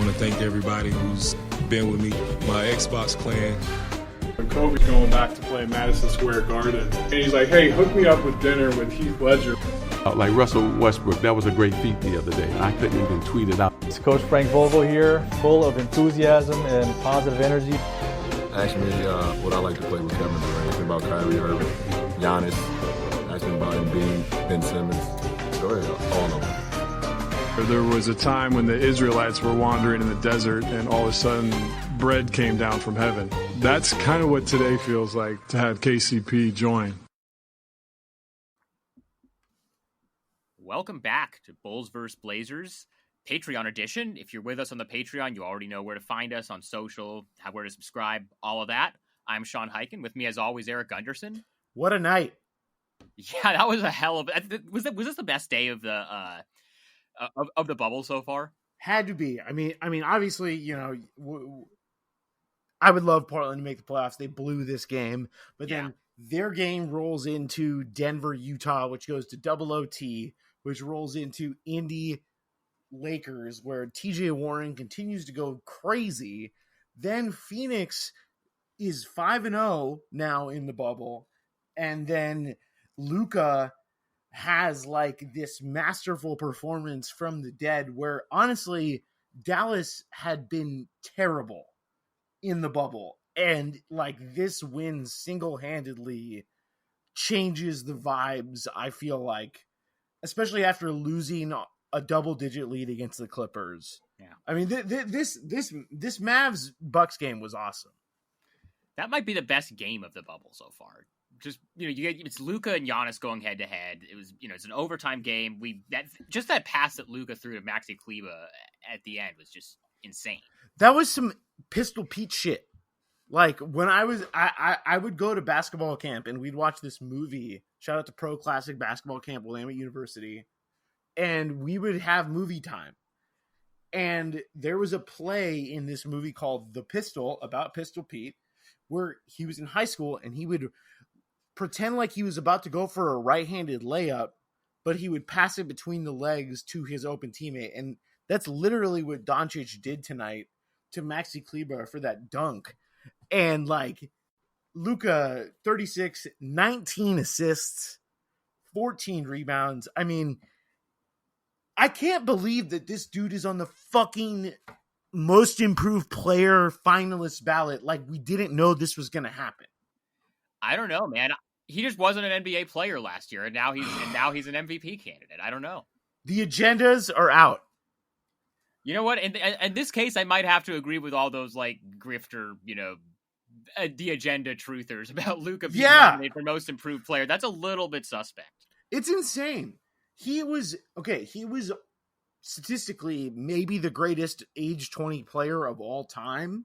want to thank everybody who's been with me, my Xbox clan. When Kobe's going back to play Madison Square Garden, and he's like, hey, hook me up with dinner with Heath Ledger. Like Russell Westbrook, that was a great feat the other day. I couldn't even tweet it out. It's Coach Frank Vogel here, full of enthusiasm and positive energy. Ask me what I like to play with Kevin Durant. Ask me about Kyrie Irving, Giannis. Ask me about Embiid, Ben Simmons. Go ahead, all of them. There was a time when the Israelites were wandering in the desert and all of a sudden bread came down from heaven. That's kind of what today feels like to have KCP join. Welcome back to Bulls vs. Blazers Patreon edition. If you're with us on the Patreon, you already know where to find us on social, where to subscribe, all of that. I'm Sean Hyken. With me, as always, Eric Gunderson. What a night! Yeah, that was a hell of. Was this the best day of the of the bubble so far? Had to be. I mean, obviously, you know, I would love Portland to make the playoffs. They blew this game, but then their game rolls into Denver, Utah, which goes to double OT, which rolls into Indy, Lakers, where TJ Warren continues to go crazy. Then Phoenix is 5-0 now in the bubble, and then Luka has like this masterful performance from the dead, where honestly Dallas had been terrible in the bubble, and like this win single-handedly changes the vibes. I feel like, especially after losing a double-digit lead against the Clippers. Yeah, I mean this Mavs Bucks game was awesome. That might be the best game of the bubble so far. Just, you know, it's Luka and Giannis going head to head. It was, you know, it's an overtime game. That pass that Luka threw to Maxi Kleber at the end was just insane. That was some Pistol Pete shit. Like when I would go to basketball camp and we'd watch this movie. Shout out to Pro Classic Basketball Camp, Willamette University, and we would have movie time. And there was a play in this movie called The Pistol, about Pistol Pete, where he was in high school and he would pretend like he was about to go for a right-handed layup, but he would pass it between the legs to his open teammate. And that's literally what Doncic did tonight to Maxi Kleber for that dunk. And like Luka, 36, 19 assists, 14 rebounds. I mean, I can't believe that this dude is on the fucking most improved player finalist ballot. Like, we didn't know this was going to happen. I don't know, man. He just wasn't an NBA player last year, and now he's an MVP candidate. I don't know. The agendas are out. You know what? In this case, I might have to agree with all those like grifter, you know, the agenda truthers about Luka being nominated for most improved player. That's a little bit suspect. It's insane. He was statistically maybe the greatest age 20 player of all time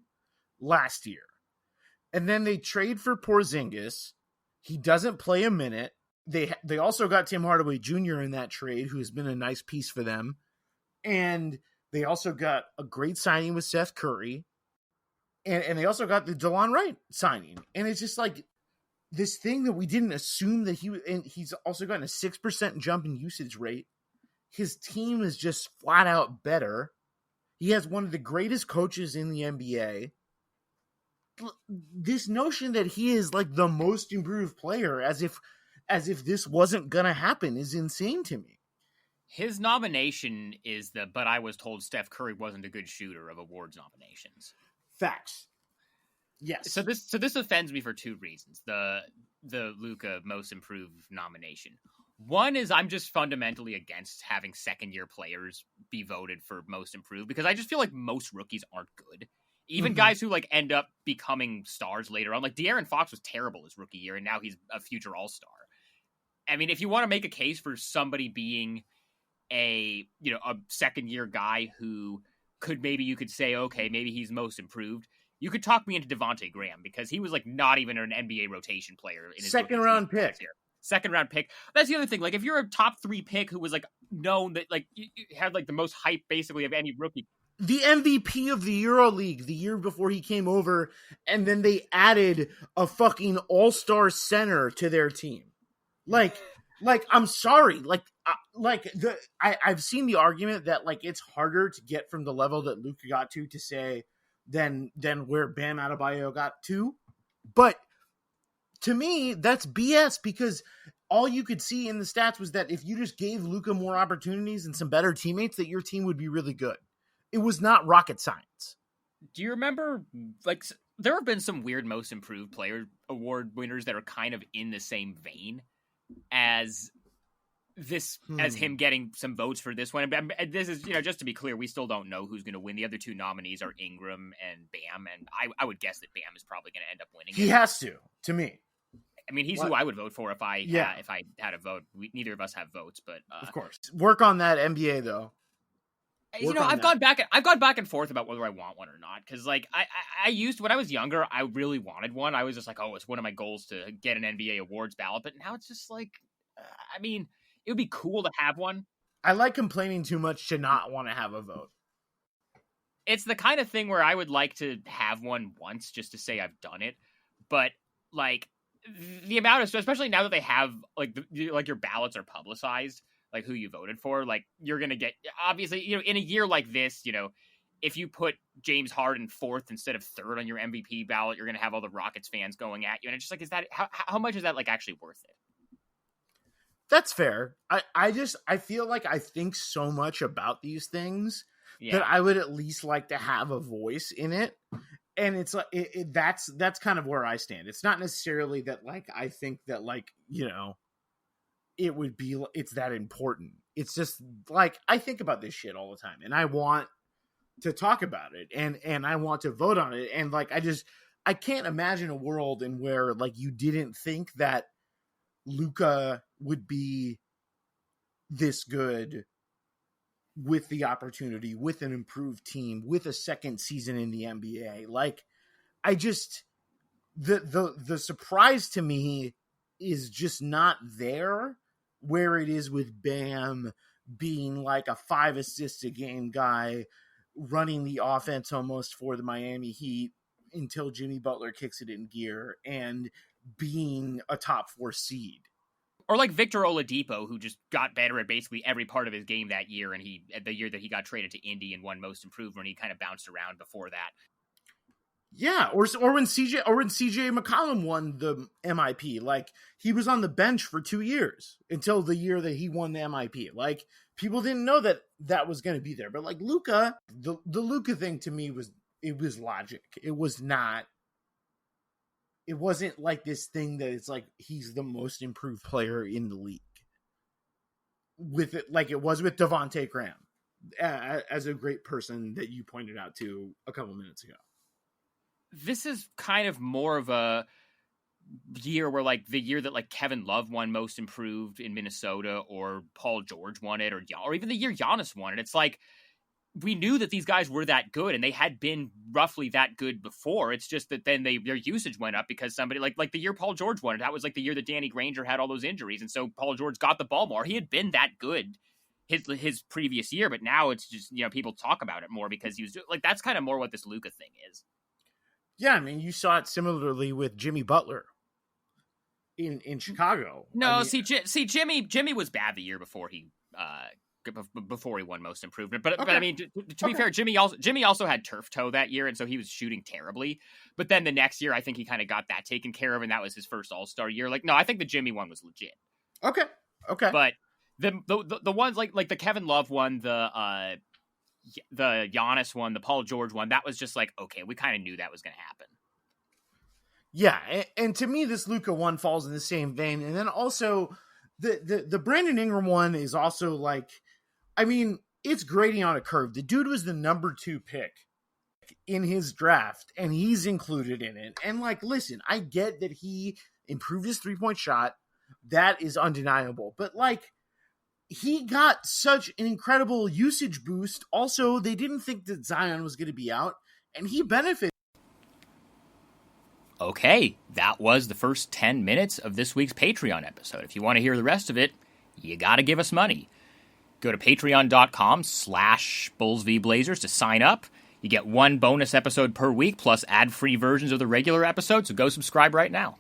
last year. And then they trade for Porzingis. He doesn't play a minute. They also got Tim Hardaway Jr. in that trade, who has been a nice piece for them. And they also got a great signing with Seth Curry. And they also got the DeLon Wright signing. And it's just like this thing that we didn't assume that he's also gotten a 6% jump in usage rate. His team is just flat out better. He has one of the greatest coaches in the NBA. This notion that he is like the most improved player, as if this wasn't gonna happen, is insane to me. His nomination is but I was told Steph Curry wasn't a good shooter of awards nominations. Facts. Yes. So this offends me for two reasons. The Luka most improved nomination. One is I'm just fundamentally against having second-year players be voted for most improved, because I just feel like most rookies aren't good. Even guys who like end up becoming stars later on, like De'Aaron Fox was terrible his rookie year, and now he's a future all-star. I mean, if you want to make a case for somebody being a second-year guy who you could say, okay, maybe he's most improved, you could talk me into Devontae Graham, because he was like not even an NBA rotation player in his second-round pick. Second-round pick. That's the other thing. Like, if you're a top 3 pick who was like known that like you had like the most hype basically of any rookie. The MVP of the EuroLeague the year before he came over, and then they added a fucking all-star center to their team. Like, Like, I'm sorry. I've seen the argument that like it's harder to get from the level that Luka got to say than where Bam Adebayo got to. But to me, that's BS because all you could see in the stats was that if you just gave Luka more opportunities and some better teammates, that your team would be really good. It was not rocket science. Do you remember, like, there have been some weird most improved player award winners that are kind of in the same vein as this, as him getting some votes for this one. And this is, just to be clear, we still don't know who's going to win. The other two nominees are Ingram and Bam, and I would guess that Bam is probably going to end up winning. He has to me. I mean, he's who I would vote for if I had a vote. Neither of us have votes, but of course, work on that NBA though. I've gone back and forth about whether I want one or not. Because like I used when I was younger, I really wanted one. I was just like, oh, it's one of my goals to get an NBA awards ballot. But now it's just like, I mean, it would be cool to have one. I like complaining too much to not want to have a vote. It's the kind of thing where I would like to have one once just to say I've done it. But like the amount of, especially now that they have like your ballots are publicized, like who you voted for, like you're going to get, obviously, in a year like this, if you put James Harden 4th instead of 3rd on your MVP ballot, you're going to have all the Rockets fans going at you. And it's just like, is that, how much is that like actually worth it? That's fair. I feel like I think so much about these things that I would at least like to have a voice in it. And it's like, that's kind of where I stand. It's not necessarily that like, I think that like, it would be, it's that important. It's just like, I think about this shit all the time and I want to talk about it and I want to vote on it. And like, I can't imagine a world in where like you didn't think that Luka would be this good with the opportunity, with an improved team, with a second season in the NBA. Like, I just, the surprise to me is just not there where it is with Bam being like a 5 assists a game guy, running the offense almost for the Miami Heat until Jimmy Butler kicks it in gear, and being a top 4 seed. Or like Victor Oladipo, who just got better at basically every part of his game that year, and the year that he got traded to Indy and won most improved, when he kind of bounced around before that. Yeah, or when CJ McCollum won the MIP, like he was on the bench for 2 years until the year that he won the MIP. Like people didn't know that was going to be there, but like Luka, the Luka thing to me was logic. It wasn't like this thing that it's like he's the most improved player in the league. With it, like it was with Devontae Graham, as a great person that you pointed out to a couple minutes ago. This is kind of more of a year where like the year that like Kevin Love won most improved in Minnesota, or Paul George won it, or even the year Giannis won it. It's like, we knew that these guys were that good and they had been roughly that good before. It's just that then their usage went up because somebody like the year Paul George won it, that was like the year that Danny Granger had all those injuries. And so Paul George got the ball more. He had been that good his previous year, but now it's just, people talk about it more because he was like, that's kind of more what this Luka thing is. Yeah, I mean, you saw it similarly with Jimmy Butler in Chicago. No, Jimmy was bad the year before he won most improved. But I mean, to be fair, Jimmy also had turf toe that year, and so he was shooting terribly. But then the next year, I think he kind of got that taken care of, and that was his first All-Star year. Like, no, I think the Jimmy one was legit. Okay. But the ones like the Kevin Love one, the Giannis one, the Paul George one, that was just like, okay, we kind of knew that was going to happen. Yeah, and to me, this Luka one falls in the same vein. And then also, the Brandon Ingram one is also like, I mean, it's grading on a curve. The dude was the number 2 pick in his draft, and he's included in it. And like, listen, I get that he improved his 3-point shot. That is undeniable. But like, he got such an incredible usage boost. Also, they didn't think that Zion was going to be out, and he benefited. Okay, that was the first 10 minutes of this week's Patreon episode. If you want to hear the rest of it, you got to give us money. Go to patreon.com/BullsVBlazers to sign up. You get 1 bonus episode per week plus ad-free versions of the regular episode, so go subscribe right now.